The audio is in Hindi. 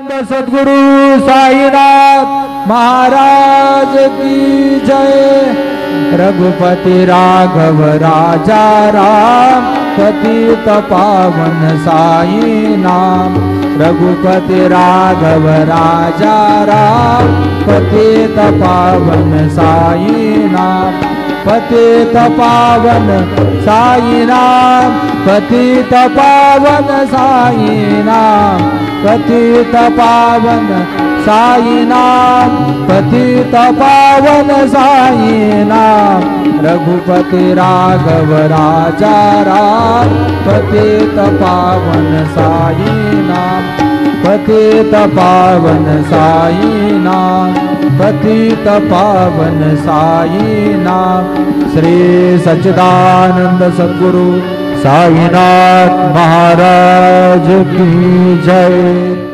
सच्चिदानंद सद्गुरु साईनाथ महाराज की जय। रघुपति राघव राजा राम पतित पावन साई नाम। रघुपति राघव राजा राम पतित पावन साई नाम। पतित पावन साई नाम, पतित पावन साई नाम, पतित पावन साई नाम, पतित पावन साई नाम। रघुपति राघव राजा राम पतित पावन साई नाम, पतित पावन साई नाम, पतित पावन साई नाम। श्री सच्चिदानंद सद्गुरु साईनाथ महाराज की जय।